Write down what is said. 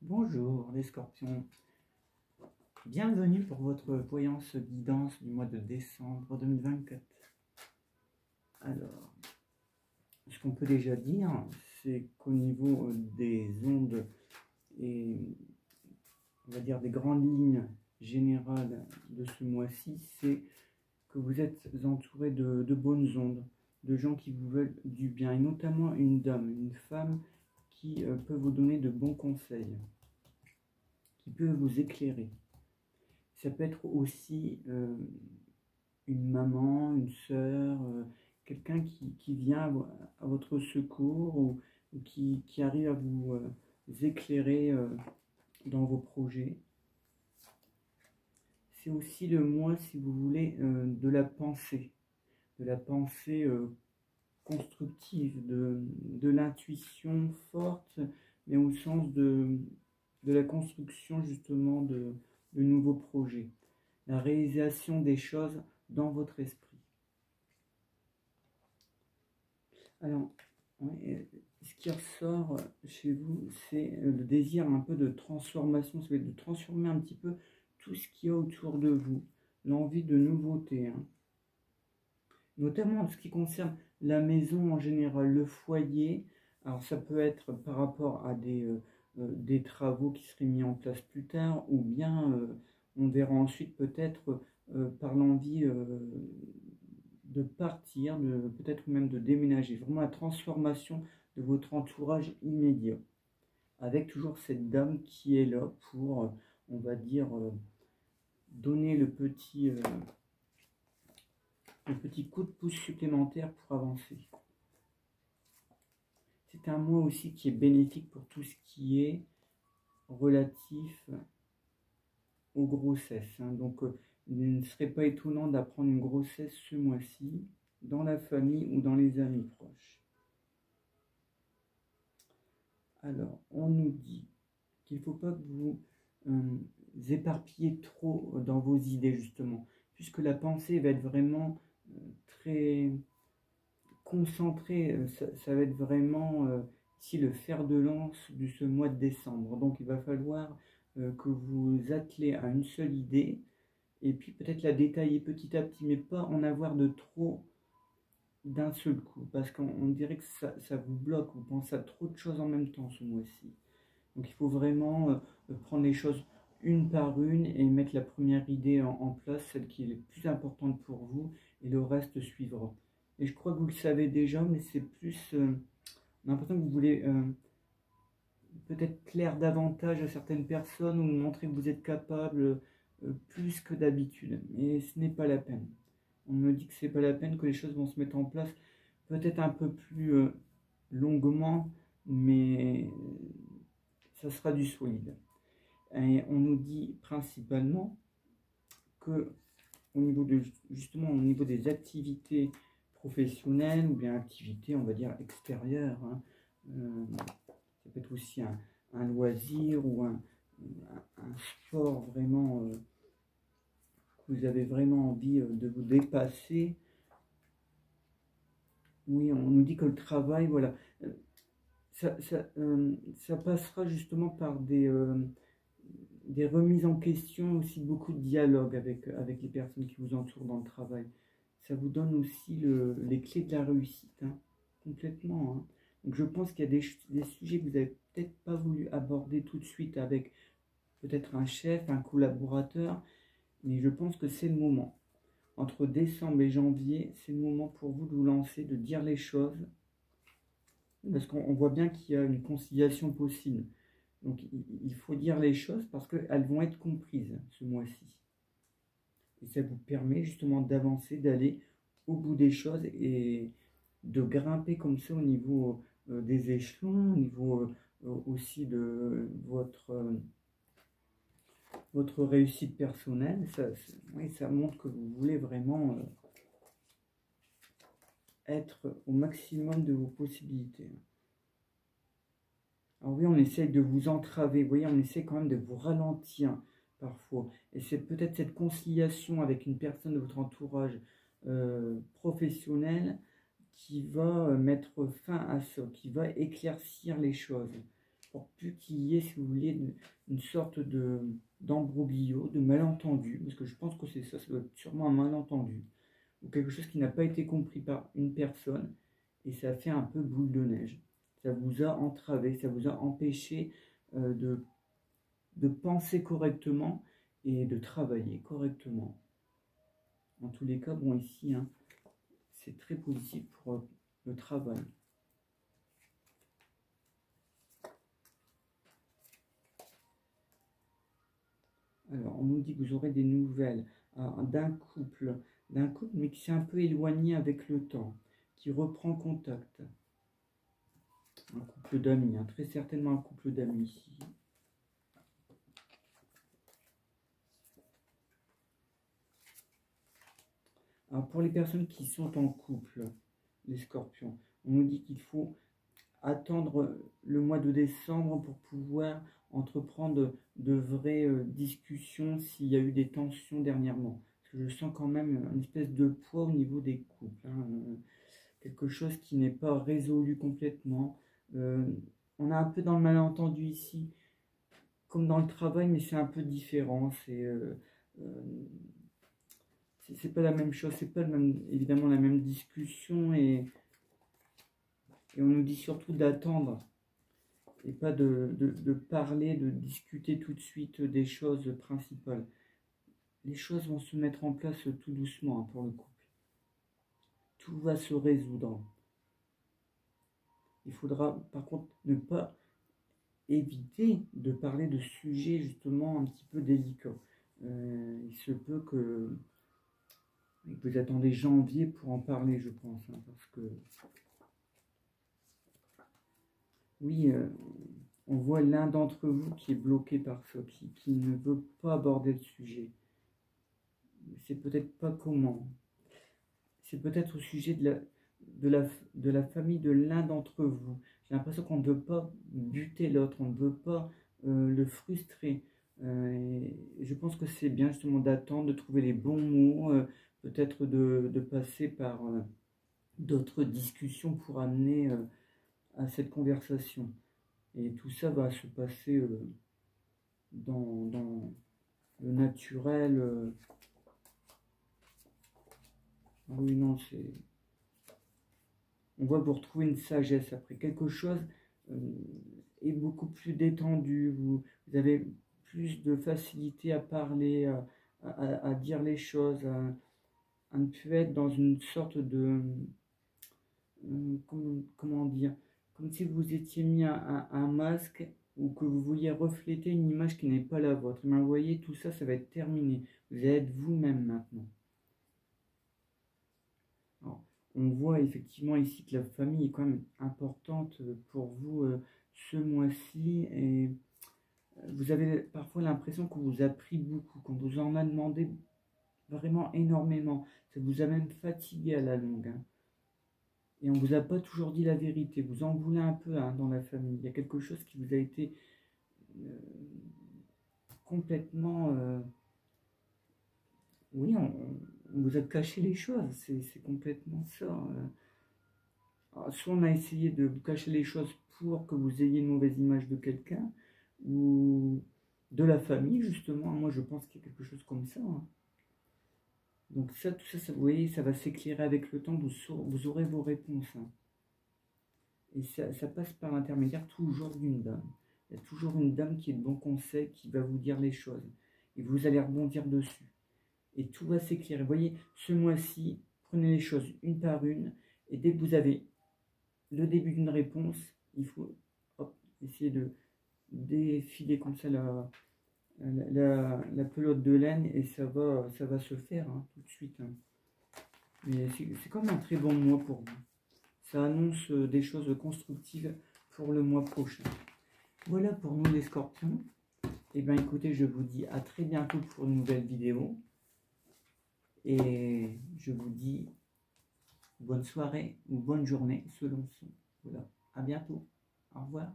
Bonjour les scorpions, bienvenue pour votre voyance guidance du mois de décembre 2024. Alors, ce qu'on peut déjà dire, c'est qu'au niveau des ondes et on va dire des grandes lignes générales de ce mois-ci, c'est que vous êtes entouré de bonnes ondes, de gens qui vous veulent du bien, et notamment une dame, une femme qui peut vous donner de bons conseils, qui peut vous éclairer. Ça peut être aussi une maman, une sœur, quelqu'un qui vient à votre secours ou qui arrive à vous éclairer dans vos projets. C'est aussi le mois, si vous voulez, de la pensée constructive, de l'intuition forte, mais au sens de la construction justement de nouveaux projets, la réalisation des choses dans votre esprit. Alors, ouais, ce qui ressort chez vous, c'est le désir un peu de transformation, c'est de transformer un petit peu tout ce qu'il y a autour de vous, l'envie de nouveauté, hein. Notamment en ce qui concerne la maison en général, le foyer. Alors ça peut être par rapport à des travaux qui seraient mis en place plus tard, ou bien on verra ensuite peut-être par l'envie de partir, peut-être même de déménager, vraiment la transformation de votre entourage immédiat, avec toujours cette dame qui est là pour, on va dire, donner le petit coup de pouce supplémentaire pour avancer. C'est un mois aussi qui est bénéfique pour tout ce qui est relatif aux grossesses, hein. Donc, il ne serait pas étonnant d'apprendre une grossesse ce mois-ci, dans la famille ou dans les amis proches. Alors, on nous dit qu'il ne faut pas que vous éparpillez trop dans vos idées, justement, puisque la pensée va être vraiment très concentrée, ça va être vraiment ici le fer de lance de ce mois de décembre. Donc, il va falloir que vous attelez à une seule idée, et puis peut-être la détailler petit à petit, mais pas en avoir de trop d'un seul coup, parce qu'on dirait que ça vous bloque, vous pensez à trop de choses en même temps ce mois-ci. Donc il faut vraiment prendre les choses une par une et mettre la première idée en place, celle qui est la plus importante pour vous, et le reste suivra. Et je crois que vous le savez déjà, mais c'est plus... on a l'impression que vous voulez peut-être plaire davantage à certaines personnes ou montrer que vous êtes capable plus que d'habitude. Mais ce n'est pas la peine. On me dit que c'est pas la peine, que les choses vont se mettre en place peut-être un peu plus longuement, mais ça sera du solide. Et on nous dit principalement que justement au niveau des activités professionnelles ou bien activités, on va dire, extérieures, hein, ça peut être aussi un loisir ou un sport vraiment que vous avez vraiment envie de vous dépasser. Oui, on nous dit que le travail, voilà, ça passera justement par des remises en question, aussi beaucoup de dialogue avec les personnes qui vous entourent dans le travail. Ça vous donne aussi les clés de la réussite, hein, complètement, hein. Donc je pense qu'il y a des sujets que vous n'avez peut-être pas voulu aborder tout de suite avec peut-être un chef, un collaborateur, mais je pense que c'est le moment. Entre décembre et janvier, c'est le moment pour vous de vous lancer, de dire les choses, parce qu'on voit bien qu'il y a une conciliation possible. Donc il faut dire les choses parce qu'elles vont être comprises ce mois-ci. Et ça vous permet justement d'avancer, d'aller au bout des choses et de grimper comme ça au niveau des échelons, au niveau aussi de votre réussite personnelle. Oui, ça montre que vous voulez vraiment être au maximum de vos possibilités. Alors oui, on essaye de vous entraver, vous voyez, on essaie quand même de vous ralentir parfois. Et c'est peut-être cette conciliation avec une personne de votre entourage professionnel qui va mettre fin à ça, qui va éclaircir les choses. pour plus qu'il y ait, si vous voulez, une sorte d'embroglio, de malentendu, parce que je pense que c'est ça, ça doit être sûrement un malentendu, ou quelque chose qui n'a pas été compris par une personne, et ça fait un peu boule de neige. Ça vous a entravé, ça vous a empêché de penser correctement et de travailler correctement. En tous les cas, bon ici, hein, c'est très positif pour le travail. Alors, on nous dit que vous aurez des nouvelles d'un couple, mais qui s'est un peu éloigné avec le temps, qui reprend contact. Un couple d'amis, hein, très certainement un couple d'amis ici. Alors, pour les personnes qui sont en couple, les scorpions, on nous dit qu'il faut attendre le mois de décembre pour pouvoir entreprendre de vraies discussions s'il y a eu des tensions dernièrement. Parce que je sens quand même une espèce de poids au niveau des couples, hein, quelque chose qui n'est pas résolu complètement. On est un peu dans le malentendu ici, comme dans le travail, mais c'est un peu différent. C'est pas la même chose, c'est pas évidemment la même discussion, et on nous dit surtout d'attendre et pas de parler, de discuter tout de suite des choses principales. Les choses vont se mettre en place tout doucement, hein, pour le couple. Tout va se résoudre. Il faudra par contre ne pas éviter de parler de sujets justement un petit peu délicats. Il se peut que vous attendez janvier pour en parler, je pense, hein, parce que oui, on voit l'un d'entre vous qui est bloqué par ça, qui ne veut pas aborder le sujet. C'est peut-être pas comment. C'est peut-être au sujet de la famille de l'un d'entre vous. J'ai l'impression qu'on ne veut pas buter l'autre, on ne veut pas le frustrer. Et je pense que c'est bien justement d'attendre, de trouver les bons mots, peut-être de passer par d'autres discussions pour amener à cette conversation. Et tout ça va se passer dans le naturel. Oui, non, c'est... On voit vous retrouver une sagesse après. Quelque chose est beaucoup plus détendu. Vous avez plus de facilité à parler, à dire les choses, à ne plus être dans une sorte de... comment dire? Comme si vous étiez mis un masque, ou que vous vouliez refléter une image qui n'est pas la vôtre. Mais vous voyez, tout ça, ça va être terminé. Vous allez être vous-même maintenant. Alors, on voit effectivement ici que la famille est quand même importante pour vous ce mois-ci, et vous avez parfois l'impression qu'on vous a pris beaucoup, qu'on vous en a demandé vraiment énormément. Ça vous a même fatigué à la longue, hein. Et on ne vous a pas toujours dit la vérité. Vous en voulez un peu, hein, dans la famille. Il y a quelque chose qui vous a été complètement... oui, on vous a caché les choses. C'est complètement ça. Soit on a essayé de vous cacher les choses pour que vous ayez une mauvaise image de quelqu'un, ou de la famille, justement. Moi, je pense qu'il y a quelque chose comme ça, hein. Donc ça, tout ça, vous voyez, ça va s'éclairer avec le temps. Vous aurez vos réponses, hein. Et ça passe par l'intermédiaire toujours d'une dame. Il y a toujours une dame qui est de bon conseil, qui va vous dire les choses. Et vous allez rebondir dessus. Et tout va s'éclairer. Vous voyez, ce mois-ci, prenez les choses une par une. Et dès que vous avez le début d'une réponse, il faut essayer de défiler comme ça la pelote de laine, et ça va se faire, hein, tout de suite, hein. Mais c'est quand même un très bon mois pour vous. Ça annonce des choses constructives pour le mois prochain. Voilà pour nous les scorpions. Et bien écoutez, je vous dis à très bientôt pour une nouvelle vidéo. Et je vous dis bonne soirée ou bonne journée selon son. Voilà, à bientôt. Au revoir.